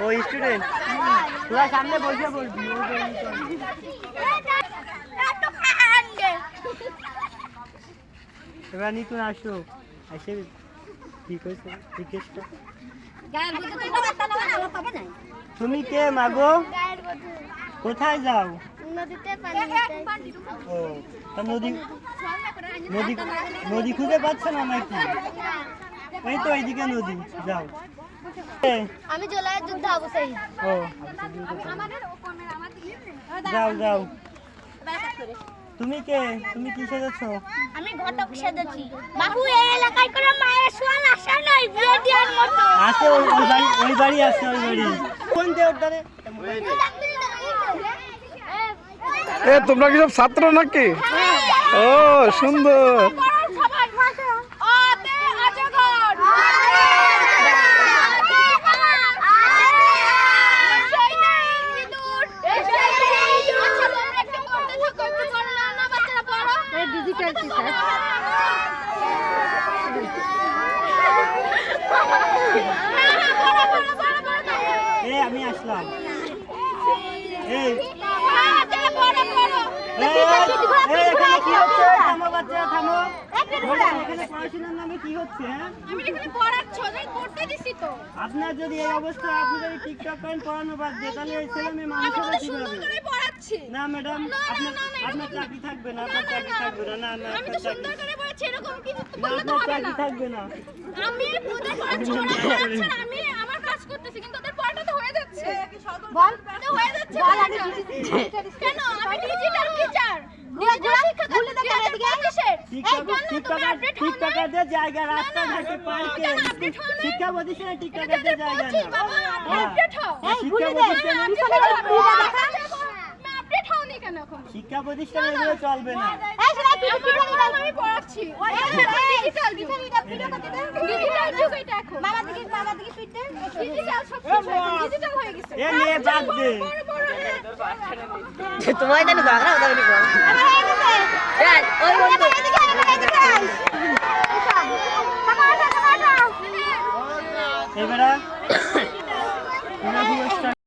ও student তোরা সামনে বসে বলবি এবার নিতুন আসো এসে ঠিক হয়েছে রিকোয়েস্টটা তুমি কে মাগো কোথায় যাও ও তা নদী নদী নদী খুঁজে পাচ্ছ না নাকি এই তো এইদিকে নদী যাও আমি জলায় যুদ্ধ অবশ্যই ও যাও যাও তুমি কে তুমি কি সেজেছো আমি ঘটক সেজেছি বাবু এই এলাকায় কোনো মায়ের সোয়াল আসা নাই বিয়ে দেওয়ার মতো আছে ওই বাড়ি আছে ওই বাড়ি কোন দেওটারে এ তোমরা কি সব ছাত্র নাকি ও সুন্দর আমি আসলাম এই এখানে কি হচ্ছে থামো বাচ্চা থামো এখানে পড়াশোনার নামে কি হচ্ছে হ্যাঁ আমি এখানে পড়াচ্ছি ওদের পড়তে দিছি তো আপনার যদি এই অবস্থা আপনি যদি টিকটক করেন পড়ানো বাদ দিয়ে তাহলে এই ছেলে মেয়ে মানুষ হবে কিভাবে পড়াচ্ছি না ম্যাডাম আপনার চাকরি থাকবে না আপনার চাকরি থাকবে না না না আমি তো সুন্দর করে পড়াচ্ছি এরকম কিছু তো না বললে তো আপনার হবে চাকরি না থাকবে না আমি ওদের পড়াচ্ছি আমি আমার কাজ করতেছি কিন্তু ওদের পড়াটা তো হয়ে যাচ্ছে বল তো হয়ে যাচ্ছে বল আমি কেন আমি ডিজিটাল টিচার টিকটকারদের জায়গা রাস্তাঘাটে পার্কে শিক্ষা প্রতিষ্ঠানে টিকটকারদের জায়গা না শিক্ষা প্রতিষ্ঠানে এগুলো চলবে না আমি পড়াচ্ছি তোমায় জানি বাগড়া ওটা বলি এবারে